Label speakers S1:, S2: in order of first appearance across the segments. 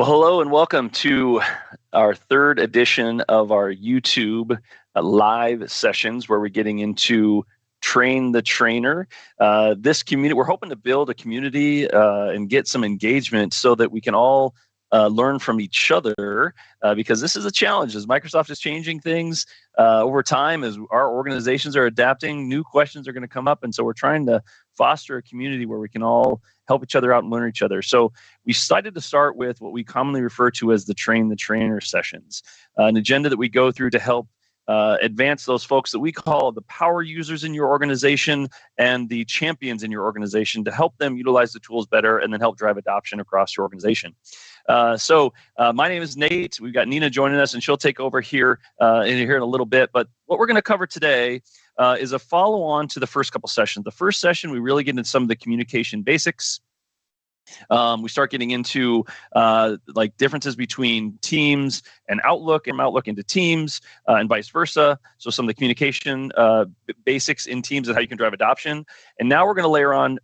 S1: Well, hello and welcome to our third edition of our YouTube live sessions where we're getting into Train the Trainer. This community, we're hoping to build a community and get some engagement so that we can all learn from each other because this is a challenge as Microsoft is changing things over time, as our organizations are adapting, new questions are going to come up. And so we're trying to foster a community where we can all help each other out and learn each other. So we decided to start with what we commonly refer to as the Train the Trainer sessions, an agenda that we go through to help advance those folks that we call the power users in your organization and the champions in your organization to help them utilize the tools better and then help drive adoption across your organization. So my name is Nate. We've got Nina joining us, and she'll take over here in a little bit. But what we're going to cover today is a follow-on to the first couple sessions. The first session, we really get into some of the communication basics. We start getting into like differences between Teams and Outlook, and Outlook into Teams, and vice versa. So some of the communication basics in Teams and how you can drive adoption. And now we're going to layer on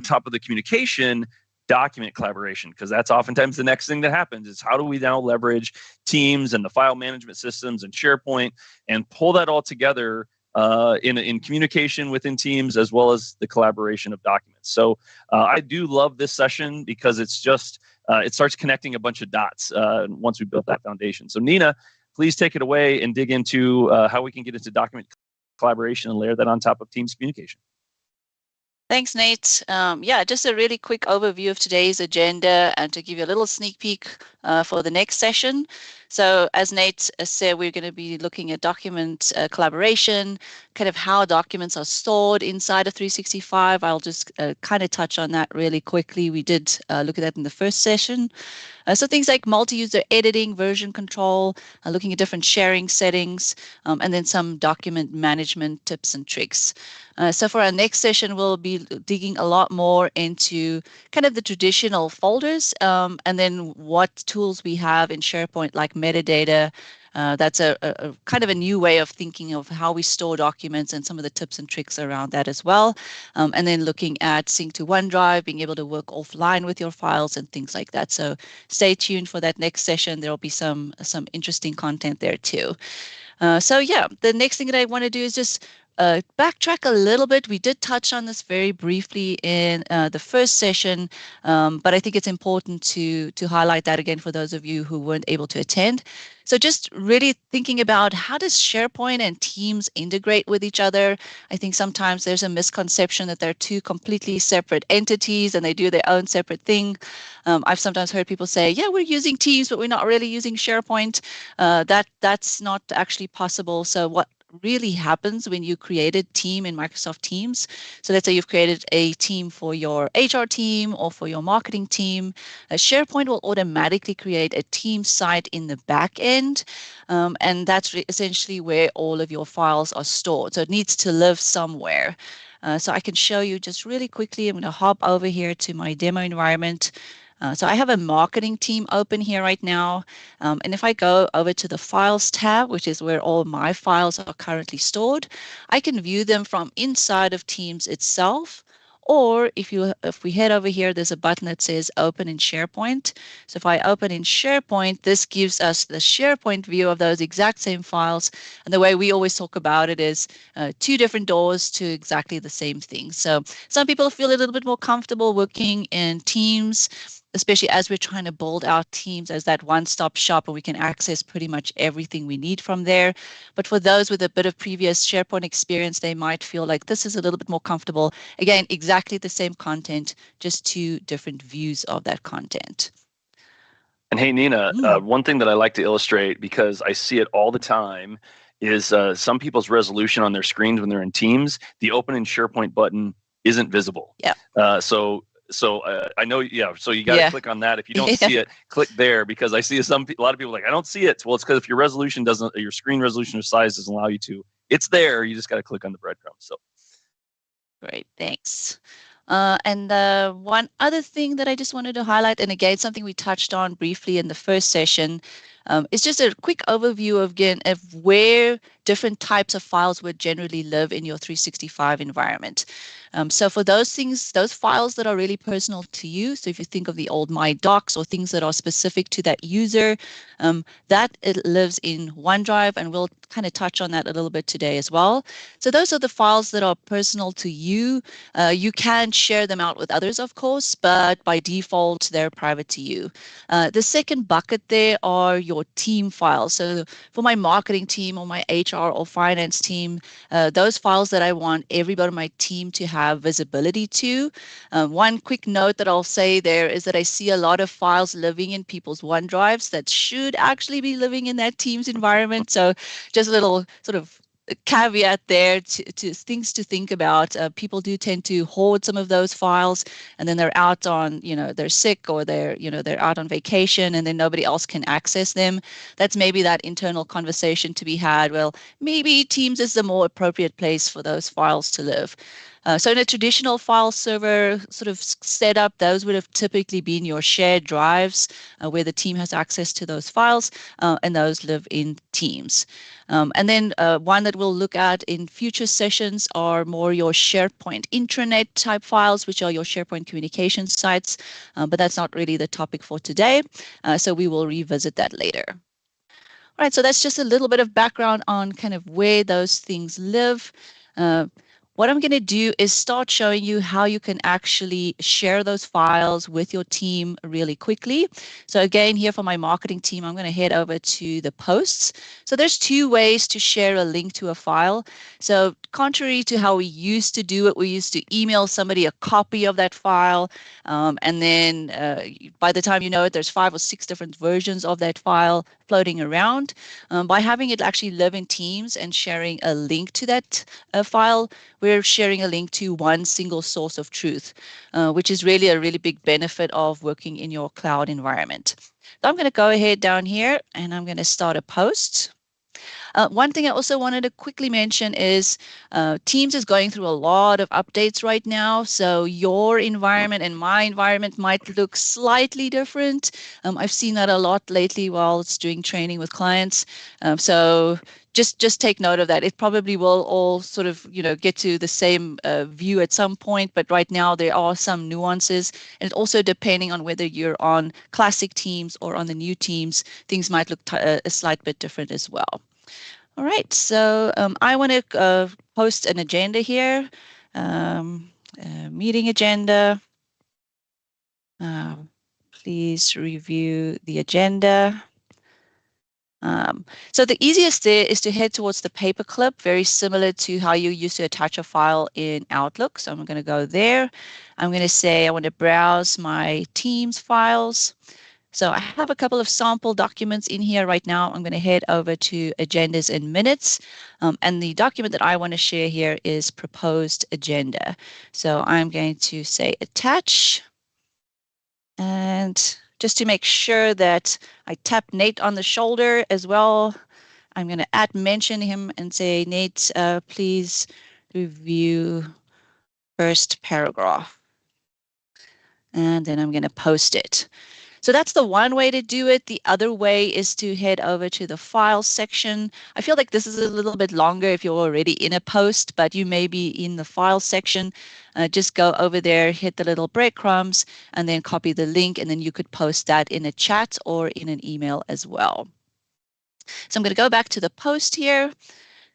S1: top of the communication, document collaboration, because that's oftentimes the next thing that happens is how do we now leverage Teams and the file management systems and SharePoint and pull that all together in communication within Teams as well as the collaboration of documents. So I do love this session because it's just, it starts connecting a bunch of dots once we built that foundation. So Nina, please take it away and dig into how we can get into document collaboration and layer that on top of Teams communication.
S2: Thanks, Nate. Yeah, just a really quick overview of today's agenda and to give you a little sneak peek for the next session. So as Nate said, we're going to be looking at document collaboration, kind of how documents are stored inside of 365. I'll just kind of touch on that really quickly. We did look at that in the first session. So things like multi-user editing, version control, looking at different sharing settings, and then some document management tips and tricks. So for our next session, we'll be digging a lot more into kind of the traditional folders, and then what tools we have in SharePoint like metadata. That's a kind of a new way of thinking of how we store documents and some of the tips and tricks around that as well. And then looking at sync to OneDrive, being able to work offline with your files and things like that. So stay tuned for that next session. There will be some interesting content there too. So yeah, the next thing that I want to do is just backtrack a little bit. We did touch on this very briefly in the first session, but I think it's important to highlight that again for those of you who weren't able to attend. So just really thinking about how does SharePoint and Teams integrate with each other. I think sometimes there's a misconception that they're two completely separate entities and they do their own separate thing. I've sometimes heard people say, yeah, we're using Teams, but we're not really using SharePoint. That's not actually possible. So what really happens when you create a team in Microsoft Teams. So let's say you've created a team for your HR team or for your marketing team. SharePoint will automatically create a team site in the back end. And that's essentially where all of your files are stored. So it needs to live somewhere. So I can show you just really quickly. I'm going to hop over here to my demo environment. So I have a marketing team open here right now. And if I go over to the Files tab, which is where all my files are currently stored, I can view them from inside of Teams itself. Or if we head over here, there's a button that says Open in SharePoint. So if I open in SharePoint, this gives us the SharePoint view of those exact same files. And the way we always talk about it is two different doors to exactly the same thing. So some people feel a little bit more comfortable working in Teams, especially as we're trying to build out Teams as that one-stop shop and we can access pretty much everything we need from there. But for those with a bit of previous SharePoint experience, they might feel like this is a little bit more comfortable. Again, exactly the same content, just two different views of that content.
S1: And hey, Nina, one thing that I like to illustrate, because I see it all the time, is some people's resolution on their screens when they're in Teams, the Open in SharePoint button isn't visible.
S2: Yeah.
S1: So I know, yeah. So you got to click on that. If you don't see it, click there, because I see a lot of people like, I don't see it. Well, it's because if your resolution doesn't, your screen resolution or size doesn't allow you to. It's there. You just got to click on the breadcrumb. So
S2: great, thanks. And one other thing that I just wanted to highlight, and again, something we touched on briefly in the first session, is just a quick overview of where different types of files would generally live in your 365 environment. So for those things, those files that are really personal to you, so if you think of the old My Docs or things that are specific to that user, that it lives in OneDrive, and we'll kind of touch on that a little bit today as well. So those are the files that are personal to you. You can share them out with others, of course, but by default, they're private to you. The second bucket there are your team files. So for my marketing team or my HR or finance team, those files that I want everybody on my team to have visibility to. One quick note that I'll say there is that I see a lot of files living in people's OneDrives that should actually be living in that team's environment. So just a little sort of caveat there to things to think about. People do tend to hoard some of those files, and then they're out on, they're sick, or they're out on vacation, and then nobody else can access them. That's maybe that internal conversation to be had. Well, maybe Teams is the more appropriate place for those files to live. So in a traditional file server sort of setup, those would have typically been your shared drives where the team has access to those files, and those live in Teams. And then one that we'll look at in future sessions are more your SharePoint intranet type files, which are your SharePoint communication sites, but that's not really the topic for today, so we will revisit that later. All right, so that's just a little bit of background on kind of where those things live. What I'm going to do is start showing you how you can actually share those files with your team really quickly. So again, here for my marketing team, I'm going to head over to the posts. So there's two ways to share a link to a file. So contrary to how we used to do it, we used to email somebody a copy of that file. And then by the time you know it, there's 5 or 6 different versions of that file floating around. By having it actually live in Teams and sharing a link to that file, we're sharing a link to one single source of truth, which is really a really big benefit of working in your cloud environment. So I'm going to go ahead down here and I'm going to start a post. One thing I also wanted to quickly mention is Teams is going through a lot of updates right now. So your environment and my environment might look slightly different. I've seen that a lot lately while it's doing training with clients. So just take note of that. It probably will all sort of, get to the same view at some point, but right now there are some nuances, and also depending on whether you're on classic Teams or on the new Teams, things might look a slight bit different as well. All right, so I want to post an agenda here, meeting agenda. Please review the agenda. So the easiest there is to head towards the paperclip, very similar to how you used to attach a file in Outlook. So I'm going to go there. I'm going to say I want to browse my Teams files. So I have a couple of sample documents in here right now. I'm going to head over to agendas and minutes. And the document that I want to share here is proposed agenda. So I'm going to say attach. And just to make sure that I tap Nate on the shoulder as well, I'm going to mention him and say, Nate, please review first paragraph. And then I'm going to post it. So that's the one way to do it. The other way is to head over to the file section. I feel like this is a little bit longer if you're already in a post, but you may be in the file section. Just go over there, hit the little breadcrumbs, and then copy the link, and then you could post that in a chat or in an email as well. So I'm going to go back to the post here.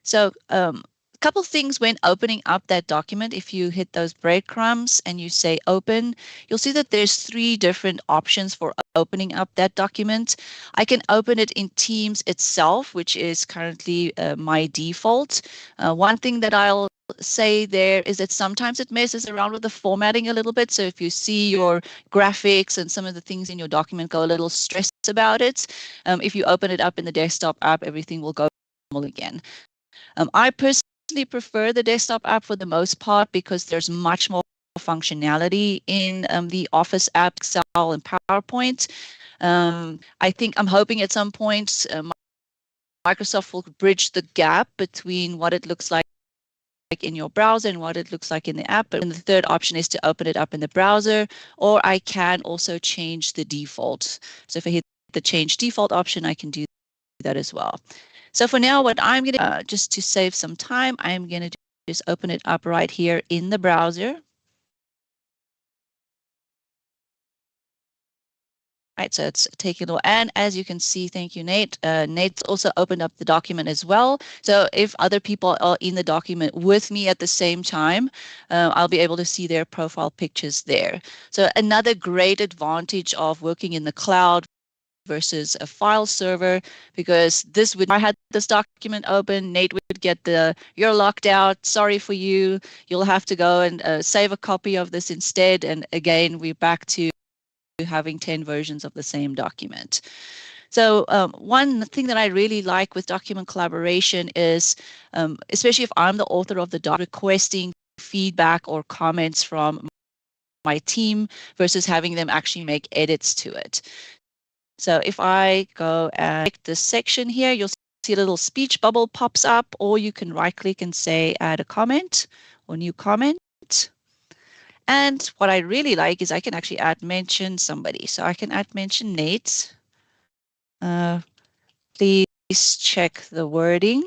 S2: So a couple things when opening up that document. If you hit those breadcrumbs and you say open, you'll see that there's 3 different options for opening up that document. I can open it in Teams itself, which is currently my default. One thing that I'll say there is that sometimes it messes around with the formatting a little bit. So if you see your graphics and some of the things in your document go a little stressed about it, if you open it up in the desktop app, everything will go normal again. I personally prefer the desktop app for the most part because there's much more functionality in the Office app, Excel, and PowerPoint. I'm hoping at some point Microsoft will bridge the gap between what it looks like in your browser and what it looks like in the app. And the third option is to open it up in the browser, or I can also change the default. So if I hit the change default option, I can do that as well. So for now, what I'm going to, just to save some time, I'm going to just open it up right here in the browser. Right, so it's taken, and as you can see, thank you, Nate. Nate's also opened up the document as well. So if other people are in the document with me at the same time, I'll be able to see their profile pictures there. So another great advantage of working in the cloud versus a file server, because this would, I had this document open, Nate would get the, you're locked out, sorry for you, you'll have to go and save a copy of this instead. And again, we're back to having 10 versions of the same document. So one thing that I really like with document collaboration is, especially if I'm the author of the document, requesting feedback or comments from my team versus having them actually make edits to it. So if I go and click this section here, you'll see a little speech bubble pops up, or you can right click and say add a comment or new comment. And what I really like is I can actually mention somebody. So I can mention Nate. Please check the wording.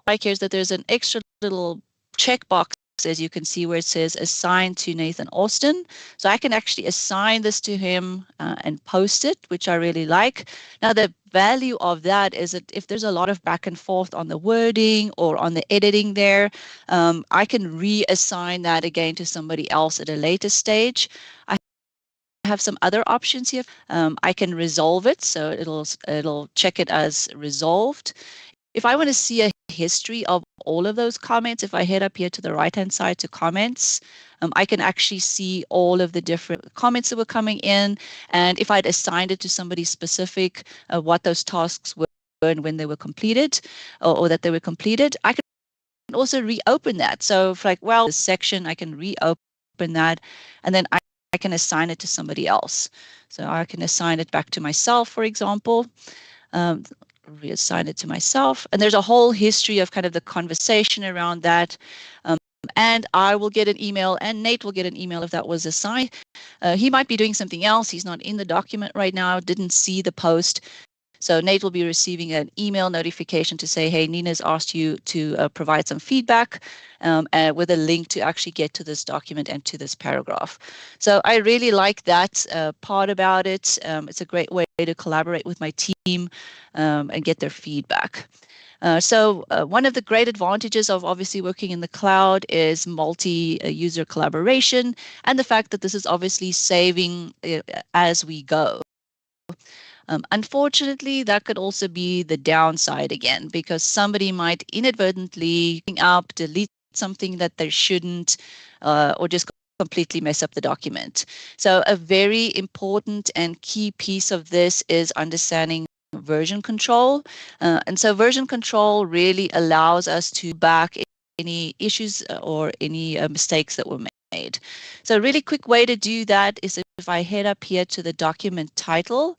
S2: Like here is that there's an extra little checkbox, as you can see, where it says assign to Nathan Austin. So I can actually assign this to him and post it, which I really like. Now, the value of that is that if there's a lot of back and forth on the wording or on the editing there, I can reassign that again to somebody else at a later stage. I have some other options here. I can resolve it, so it'll check it as resolved. If I want to see a history of all of those comments, if I head up here to the right-hand side to comments, I can actually see all of the different comments that were coming in. And if I'd assigned it to somebody specific, what those tasks were and when they were completed, or that they were completed, I can also reopen that. So if like, well, this section, I can reopen that, and then I can assign it to somebody else. So I can assign it back to myself, for example. Reassign it to myself, and there's a whole history of kind of the conversation around that, and I will get an email, and Nate will get an email if that was assigned. He might be doing something else, he's not in the document right now, didn't see the post, so Nate will be receiving an email notification to say, hey, Nina's asked you to provide some feedback, with a link to actually get to this document and to this paragraph. So I really like that part about it. It's a great way to collaborate with my team and get their feedback. So one of the great advantages of obviously working in the cloud is multi-user collaboration, and the fact that this is obviously saving as we go. Unfortunately, that could also be the downside again, because somebody might inadvertently delete something that they shouldn't, or just completely mess up the document. So a very important and key piece of this is understanding version control. And so version control really allows us to back any issues or any mistakes that were made. So a really quick way to do that is if I head up here to the document title,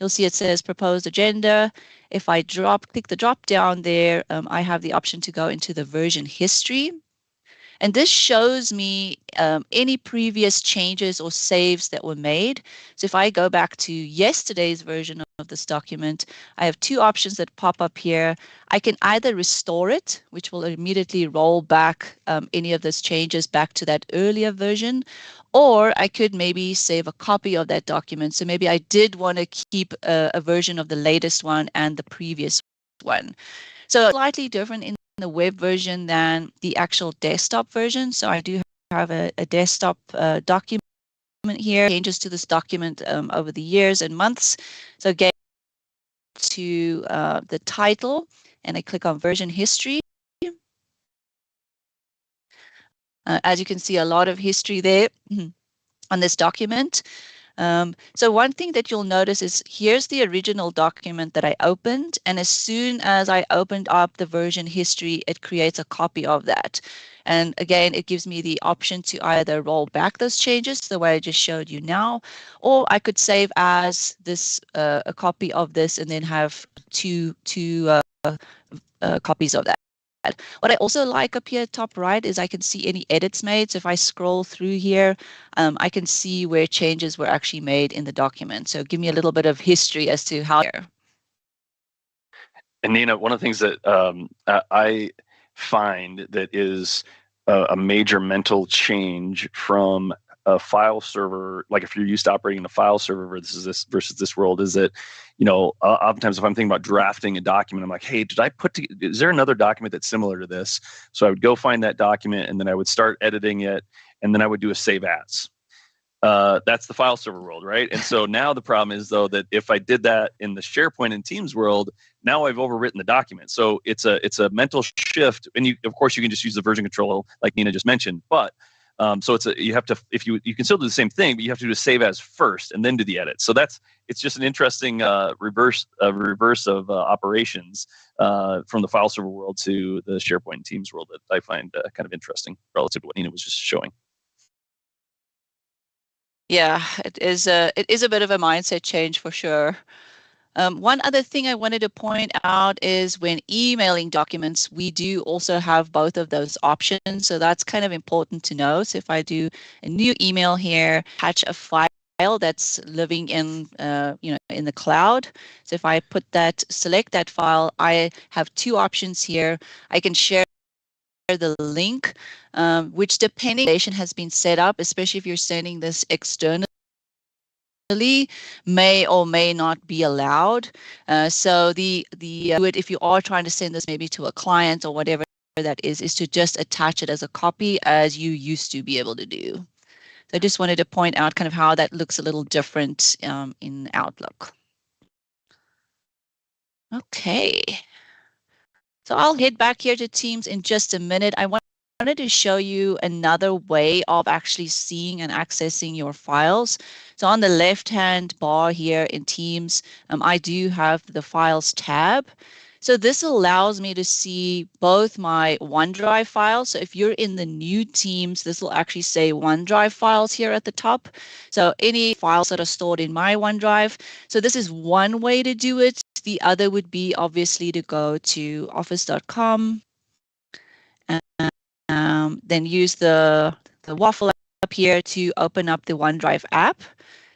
S2: you'll see it says proposed agenda. If I click the drop down there, I have the option to go into the version history. And this shows me any previous changes or saves that were made. So if I go back to yesterday's version of this document, I have two options that pop up here. I can either restore it, which will immediately roll back any of those changes back to that earlier version, or I could maybe save a copy of that document. So maybe I did want to keep a version of the latest one and the previous one. So slightly different in the web version than the actual desktop version. So I do have a desktop document here, changes to this document over the years and months. So get to the title, and I click on version history. As you can see, a lot of history there on this document. So one thing that you'll notice is here's the original document that I opened, and as soon as I opened up the version history, it creates a copy of that. And again, it gives me the option to either roll back those changes the way I just showed you now, or I could save as this a copy of this and then have two copies of that. What I also like up here top right is I can see any edits made. So if I scroll through here, I can see where changes were actually made in the document. So give me a little bit of history as to how.
S1: And Nina, one of the things that I find that is a major mental change from a file server, like if you're used to operating in a file server versus this world, is that, oftentimes if I'm thinking about drafting a document, I'm like, hey, is there another document that's similar to this? So I would go find that document, and then I would start editing it, and then I would do a save as. That's the file server world, right? And so now the problem is, though, that if I did that in the SharePoint and Teams world, now I've overwritten the document. So it's a mental shift, and of course you can just use the version control like Nina just mentioned, but so you have to, if you can still do the same thing, but you have to do a save as first and then do the edit. So it's just an interesting reverse of operations from the file server world to the SharePoint and Teams world that I find kind of interesting relative to what Nina was just showing.
S2: Yeah, it is a bit of a mindset change for sure. One other thing I wanted to point out is when emailing documents, we do also have both of those options. So that's kind of important to know. So if I do a new email here, attach a file that's living in, in the cloud. So if I select that file, I have two options here. I can share the link, which depending on has been set up, especially if you're sending this externally, may or may not be allowed. So if you are trying to send this maybe to a client or whatever that is to just attach it as a copy as you used to be able to do. So I just wanted to point out kind of how that looks a little different in Outlook. Okay. So I'll head back here to Teams in just a minute. I wanted to show you another way of actually seeing and accessing your files. So on the left-hand bar here in Teams, I do have the Files tab. So this allows me to see both my OneDrive files. So if you're in the new Teams, this will actually say OneDrive files here at the top. So any files that are stored in my OneDrive. So this is one way to do it. The other would be obviously to go to office.com and then use the waffle up here to open up the OneDrive app.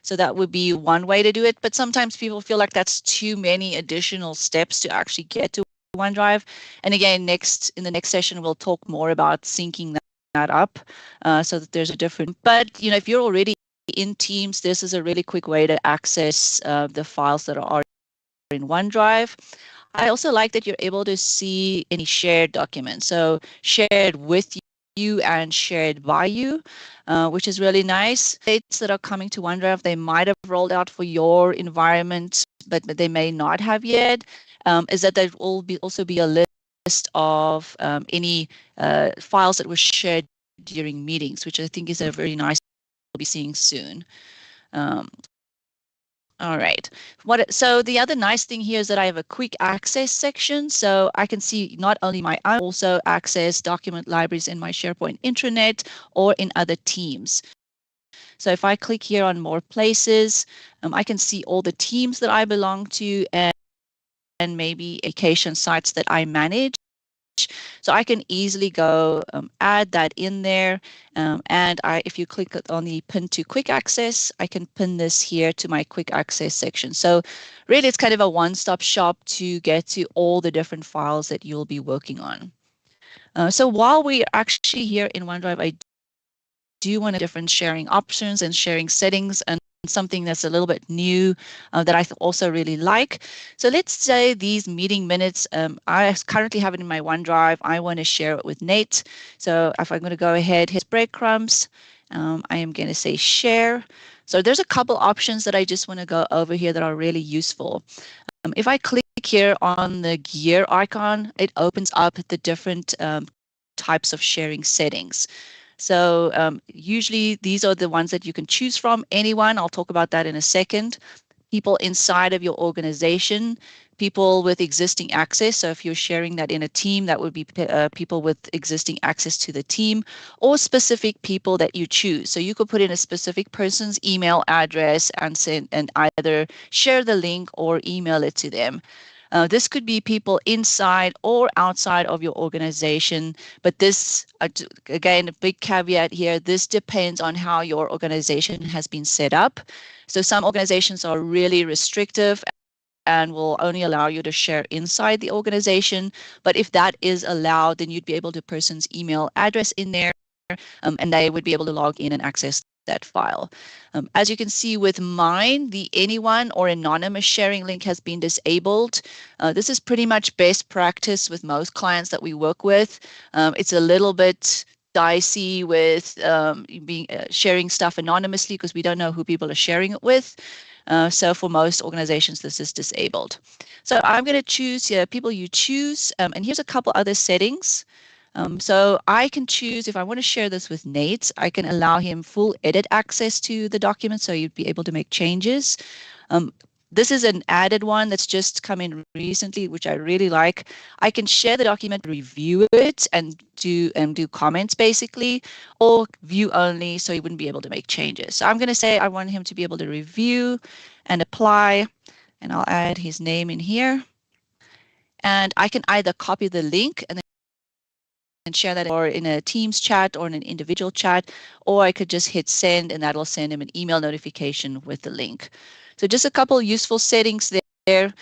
S2: So that would be one way to do it. But sometimes people feel like that's too many additional steps to actually get to OneDrive. And again, in the next session, we'll talk more about syncing that up so that there's a different. But if you're already in Teams, this is a really quick way to access the files that are in OneDrive. I also like that you're able to see any shared documents. So shared with you and shared by you, which is really nice. Dates that are coming to OneDrive, they might have rolled out for your environment, but they may not have yet, is that there will also be a list of any files that were shared during meetings, which I think is a very nice we'll be seeing soon. All right. So the other nice thing here is that I have a quick access section. So I can see not only I also access document libraries in my SharePoint intranet or in other teams. So if I click here on more places, I can see all the teams that I belong to and maybe education sites that I manage. So I can easily go add that in there. And if you click on the pin to quick access, I can pin this here to my quick access section. So really, it's kind of a one-stop shop to get to all the different files that you'll be working on. So while we're actually here in OneDrive, I do want different sharing options and sharing settings and something that's a little bit new that I also really like. So let's say these meeting minutes, I currently have it in my OneDrive. I want to share it with Nate. So if I'm going to go ahead, hit breadcrumbs, I am going to say share. So there's a couple options that I just want to go over here that are really useful. If I click here on the gear icon, it opens up the different types of sharing settings. So usually these are the ones that you can choose from. Anyone, I'll talk about that in a second. People inside of your organization, people with existing access. So if you're sharing that in a team, that would be people with existing access to the team, or specific people that you choose. So you could put in a specific person's email address and send and either share the link or email it to them. This could be people inside or outside of your organization, but this, again, a big caveat here, this depends on how your organization has been set up. So some organizations are really restrictive and will only allow you to share inside the organization. But if that is allowed, then you'd be able to person's email address in there, and they would be able to log in and access that file. As you can see with mine, the anyone or anonymous sharing link has been disabled. This is pretty much best practice with most clients that we work with. It's a little bit dicey with sharing stuff anonymously because we don't know who people are sharing it with. So for most organizations, this is disabled. So I'm going to choose here, people you choose, and here's a couple other settings. So I can choose, if I want to share this with Nate, I can allow him full edit access to the document, so you'd be able to make changes. This is an added one that's just come in recently, which I really like. I can share the document, review it, and do comments basically, or view only, so you wouldn't be able to make changes. So I'm going to say I want him to be able to review and apply, and I'll add his name in here. And I can either copy the link and share that or in a Teams chat or in an individual chat, or I could just hit send and that'll send him an email notification with the link. So just a couple useful settings there.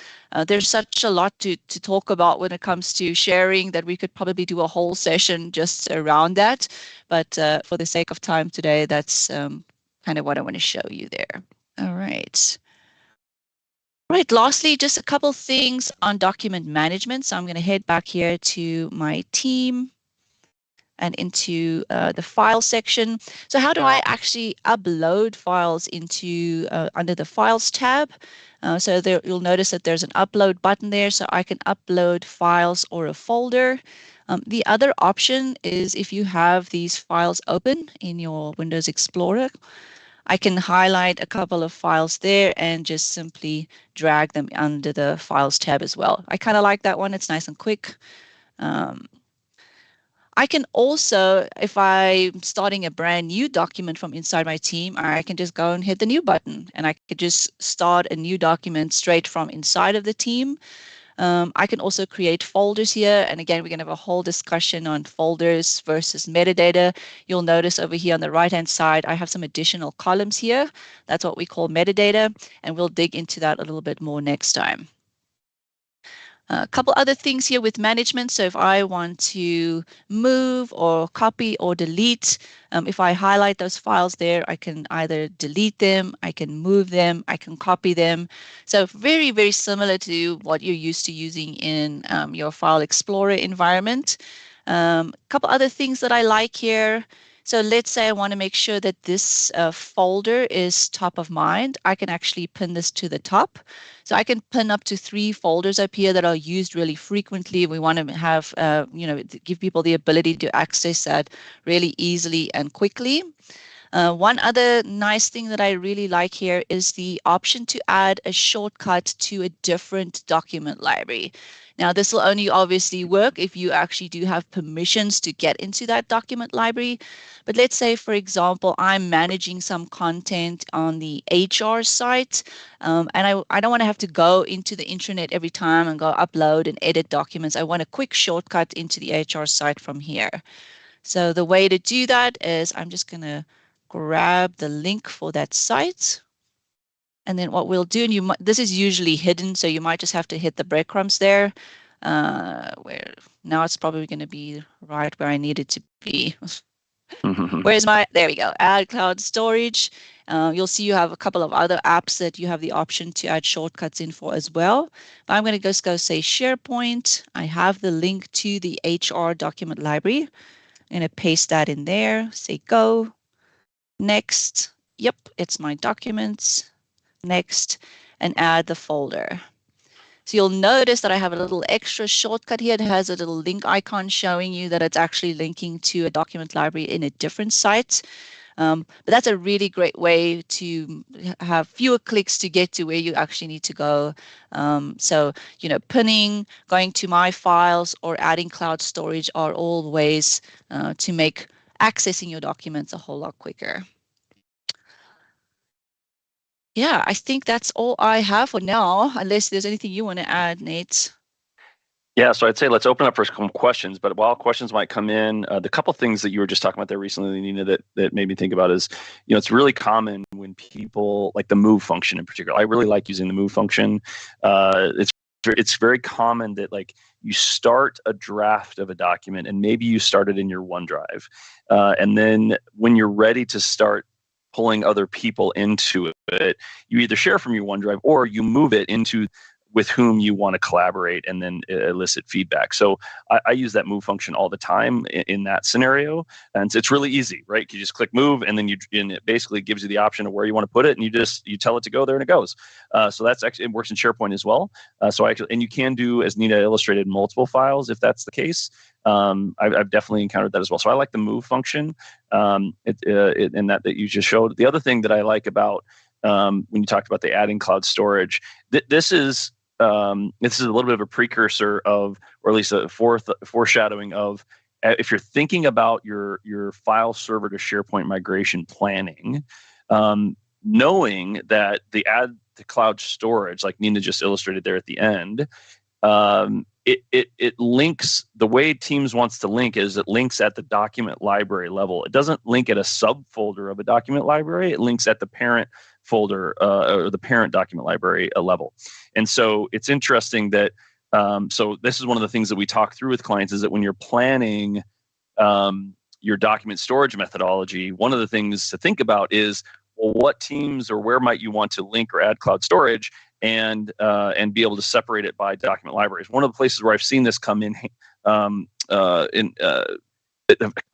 S2: There's such a lot to talk about when it comes to sharing that we could probably do a whole session just around that. But for the sake of time today, that's kind of what I want to show you there. All right. Right, lastly, just a couple things on document management. So I'm going to head back here to my team and into the file section. So how do I actually upload files into under the files tab? So there, you'll notice that there's an upload button there, so I can upload files or a folder. The other option is if you have these files open in your Windows Explorer, I can highlight a couple of files there and just simply drag them under the files tab as well. I kind of like that one, it's nice and quick. I can also, if I'm starting a brand new document from inside my team, I can just go and hit the new button and I could just start a new document straight from inside of the team. I can also create folders here. And again, we're going to have a whole discussion on folders versus metadata. You'll notice over here on the right-hand side, I have some additional columns here. That's what we call metadata. And we'll dig into that a little bit more next time. A couple other things here with management. So if I want to move or copy or delete, if I highlight those files there, I can either delete them, I can move them, I can copy them. So very, very similar to what you're used to using in your File Explorer environment. A couple other things that I like here. So let's say I want to make sure that this folder is top of mind. I can actually pin this to the top. So I can pin up to 3 folders up here that are used really frequently. We want to have, give people the ability to access that really easily and quickly. One other nice thing that I really like here is the option to add a shortcut to a different document library. Now, this will only obviously work if you actually do have permissions to get into that document library. But let's say, for example, I'm managing some content on the HR site, and I don't want to have to go into the intranet every time and go upload and edit documents. I want a quick shortcut into the HR site from here. So the way to do that is I'm just going to grab the link for that site. And then what we'll do, and this is usually hidden, so you might just have to hit the breadcrumbs there. Where now it's probably going to be right where I need it to be. Where's there we go, add cloud storage. You'll see you have a couple of other apps that you have the option to add shortcuts in for as well. But I'm going to just go say SharePoint. I have the link to the HR document library. I'm going to paste that in there, say go. Next, yep, it's my documents. Next, and add the folder. So you'll notice that I have a little extra shortcut here. It has a little link icon showing you that it's actually linking to a document library in a different site. But that's a really great way to have fewer clicks to get to where you actually need to go. So, pinning, going to my files, or adding cloud storage are all ways to make accessing your documents a whole lot quicker. Yeah, I think that's all I have for now, unless there's anything you want to add, Nate.
S1: Yeah, so I'd say let's open up for some questions. But while questions might come in, the couple things that you were just talking about there recently, Nina, that made me think about is, it's really common when people like the move function in particular. I really like using the move function. It's very common that like you start a draft of a document and maybe you start it in your OneDrive, and then when you're ready to start pulling other people into it, you either share from your OneDrive or you move it into with whom you want to collaborate and then elicit feedback. So I use that move function all the time in that scenario. And it's really easy, right? You just click move and then it basically gives you the option of where you want to put it, and you tell it to go there and it goes. So that's actually, it works in SharePoint as well. And you can do, as Nina illustrated, multiple files if that's the case. I've definitely encountered that as well. So I like the move function in that you just showed. The other thing that I like about when you talked about the adding cloud storage, this is a little bit of a precursor of, or at least a foreshadowing of, if you're thinking about your file server to SharePoint migration planning, knowing that the add to cloud storage, like Nina just illustrated there at the end, it links, the way Teams wants to link is it links at the document library level. It doesn't link at a subfolder of a document library. It links at the parent folder or the parent document library level. And so it's interesting that, so this is one of the things that we talk through with clients, is that when you're planning your document storage methodology, one of the things to think about is, well, what teams or where might you want to link or add cloud storage, and be able to separate it by document libraries. One of the places where I've seen this come in, the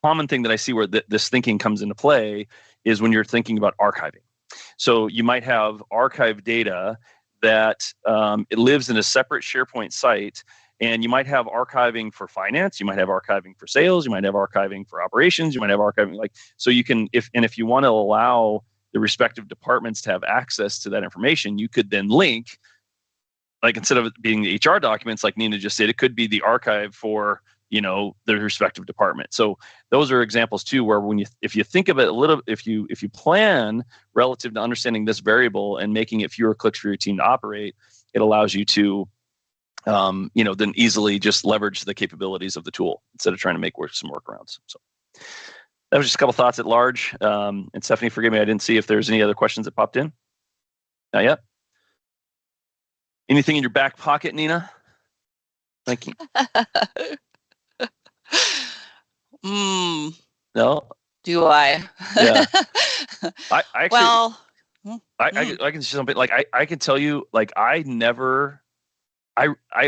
S1: common thing that I see where this thinking comes into play is when you're thinking about archiving. So you might have archive data that it lives in a separate SharePoint site, and you might have archiving for finance, you might have archiving for sales, you might have archiving for operations, you might have archiving, so you can, if you want to allow the respective departments to have access to that information, you could then link, like instead of it being the HR documents like Nina just said, it could be the archive for the respective department. So those are examples too, where if you think of it a little, if you plan relative to understanding this variable and making it fewer clicks for your team to operate, it allows you to then easily just leverage the capabilities of the tool instead of trying to make some workarounds. So that was just a couple thoughts at large. And Stephanie, forgive me, I didn't see if there's any other questions that popped in. Not yet. Anything in your back pocket, Nina? Thank you. No.
S2: Do I?
S1: Yeah. I actually.
S2: Well.
S1: I can say something, like I can tell you, like I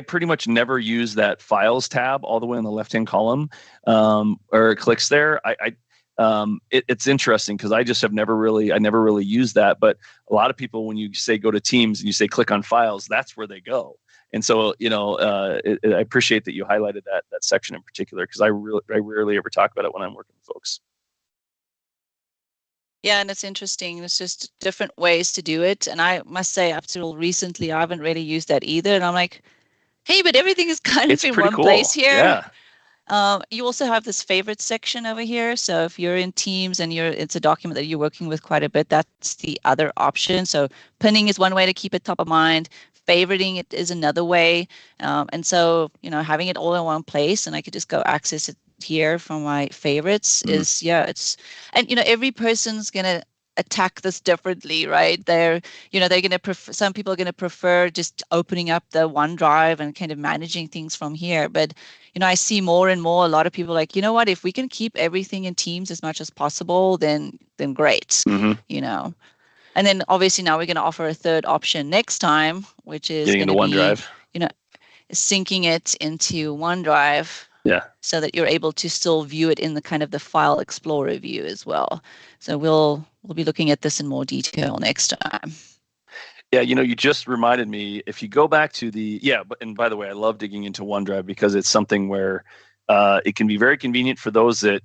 S1: pretty much never use that files tab all the way in the left-hand column, or it clicks there. It's interesting because I never really used that. But a lot of people, when you say go to Teams and you say click on files, that's where they go. And so, I appreciate that you highlighted that section in particular, because I rarely ever talk about it when I'm working with folks.
S2: Yeah, and it's interesting. It's just different ways to do it. And I must say, up till recently, I haven't really used that either. And I'm like, hey, but everything is kind of in one place here. Yeah. You also have this favorite section over here. So if you're in Teams and it's a document that you're working with quite a bit, that's the other option. So pinning is one way to keep it top of mind. Favoriting it is another way. And so, having it all in one place, and I could just go access it here from my favorites is, and every person's going to attack this differently, right? They're going to prefer, some people are going to prefer just opening up the OneDrive and kind of managing things from here. But, I see more and more, a lot of people like, what, if we can keep everything in Teams as much as possible, then great, And then obviously now we're going to offer a third option next time, which is
S1: getting into OneDrive,
S2: syncing it into OneDrive.
S1: Yeah.
S2: So that you're able to still view it in the kind of the file explorer view as well. So we'll be looking at this in more detail next time.
S1: Yeah, you just reminded me, if you go back to and by the way, I love digging into OneDrive because it's something where it can be very convenient for those that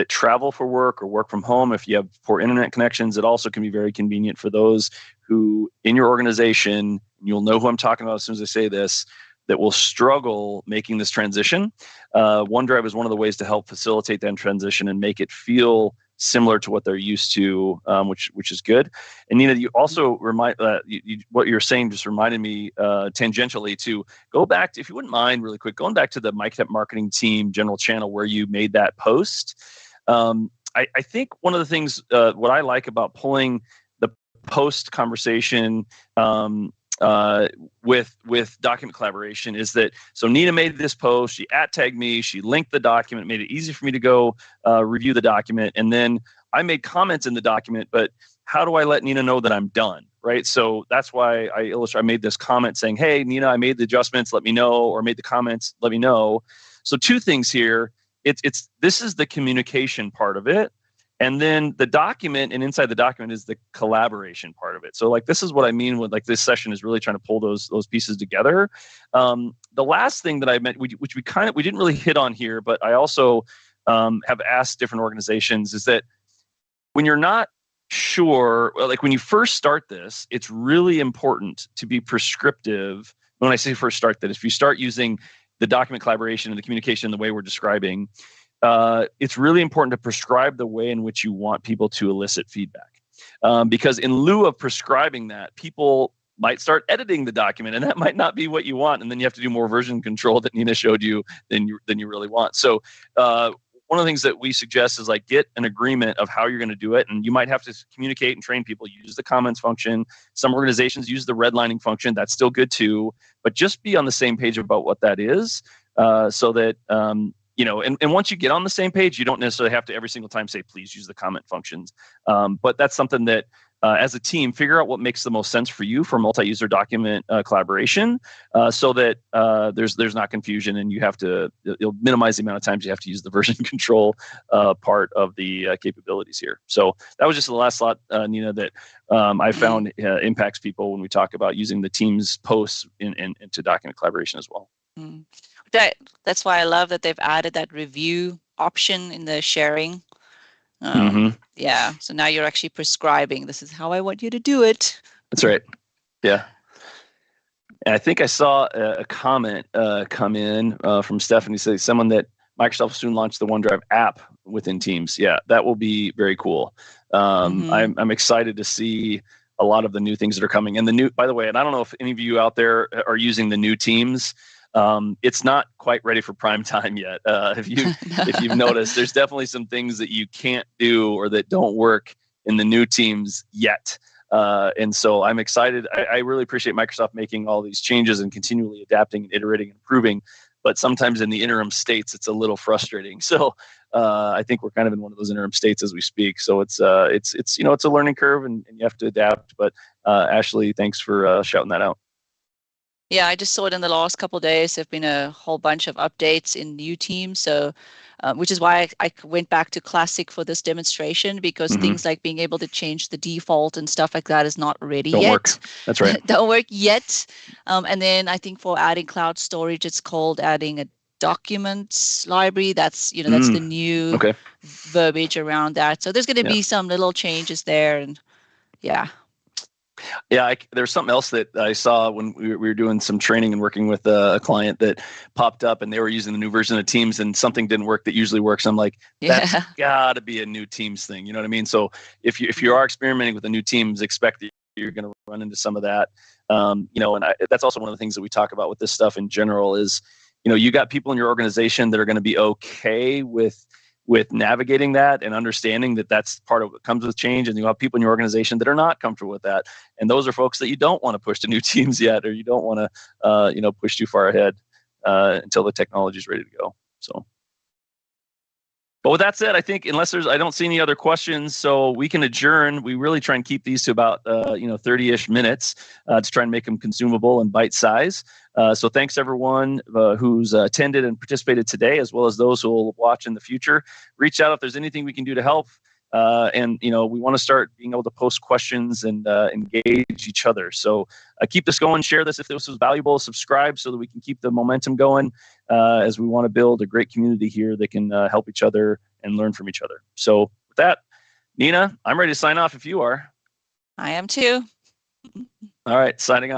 S1: travel for work or work from home. If you have poor internet connections, it also can be very convenient for those who in your organization, you'll know who I'm talking about as soon as I say this, that will struggle making this transition. OneDrive is one of the ways to help facilitate that transition and make it feel similar to what they're used to, which is good. And Nina, you also remind what you're saying just reminded me tangentially to go back to, if you wouldn't mind, really quick, going back to the MyConnect marketing team general channel where you made that post. I think one of the things what I like about pulling the post conversation with document collaboration is that, so Nina made this post, she @tagged me, she linked the document, made it easy for me to go review the document, and then I made comments in the document, but how do I let Nina know that I'm done, right? So that's why I made this comment saying, hey, Nina, I made the adjustments, let me know, or made the comments, let me know. So two things here. This is the communication part of it. And then the document, and inside the document is the collaboration part of it. So like, this is what I mean with like this session is really trying to pull those pieces together. The last thing that I meant, which we didn't really hit on here, but I also have asked different organizations, is that when you're not sure, like when you first start this, it's really important to be prescriptive. When I say first start that, if you start using the document collaboration and the communication the way we're describing, it's really important to prescribe the way in which you want people to elicit feedback. Because in lieu of prescribing that, people might start editing the document, and that might not be what you want. And then you have to do more version control that Nina showed you than you really want. So one of the things that we suggest is like get an agreement of how you're going to do it. And you might have to communicate and train people, use the comments function. Some organizations use the redlining function. That's still good too. But just be on the same page about what that is, so that and once you get on the same page, you don't necessarily have to every single time say, please use the comment functions. But that's something that as a team, figure out what makes the most sense for you for multi-user document collaboration, so that there's not confusion, and you'll minimize the amount of times you have to use the version control part of the capabilities here. So that was just the last slot, Nina, that I found impacts people when we talk about using the Teams posts into document collaboration as well.
S2: Mm. That's why I love that they've added that review option in the sharing. Yeah, so now you're actually prescribing, this is how I want you to do it.
S1: That's right. Yeah. And I think I saw a comment come in from Stephanie saying someone that Microsoft will soon launch the OneDrive app within Teams. Yeah, that will be very cool. I'm excited to see a lot of the new things that are coming. And by the way, and I don't know if any of you out there are using the new Teams. It's not quite ready for prime time yet. If you've noticed, there's definitely some things that you can't do or that don't work in the new Teams yet. And so I'm excited. I really appreciate Microsoft making all these changes and continually adapting and iterating and improving. But sometimes in the interim states, it's a little frustrating. So I think we're kind of in one of those interim states as we speak. So it's a learning curve, and you have to adapt. But Ashley, thanks for shouting that out.
S2: Yeah, I just saw it in the last couple of days. There've been a whole bunch of updates in new Teams, so which is why I went back to Classic for this demonstration, because things like being able to change the default and stuff like that is not ready yet.
S1: Don't work. That's right.
S2: Don't work yet. And then I think for adding cloud storage, it's called adding a documents library. That's that's the new verbiage around that. So there's going to be some little changes there, and yeah.
S1: Yeah, there's something else that I saw when we were doing some training and working with a client that popped up, and they were using the new version of Teams, and something didn't work that usually works. I'm like, that's got to be a new Teams thing. You know what I mean? So if you are experimenting with the new Teams, expect that you're going to run into some of that. And that's also one of the things that we talk about with this stuff in general is, you got people in your organization that are going to be okay with navigating that and understanding that that's part of what comes with change. And you have people in your organization that are not comfortable with that. And those are folks that you don't want to push to new Teams yet, or you don't want to, push too far ahead until the technology is ready to go. So, but with that said, I think I don't see any other questions, so we can adjourn. We really try and keep these to about 30-ish minutes to try and make them consumable and bite size. So thanks everyone who's attended and participated today, as well as those who will watch in the future. Reach out if there's anything we can do to help. And we want to start being able to post questions and engage each other. So keep this going. Share this if this was valuable. Subscribe so that we can keep the momentum going as we want to build a great community here that can help each other and learn from each other. So with that, Nina, I'm ready to sign off if you are.
S2: I am too.
S1: All right, signing off.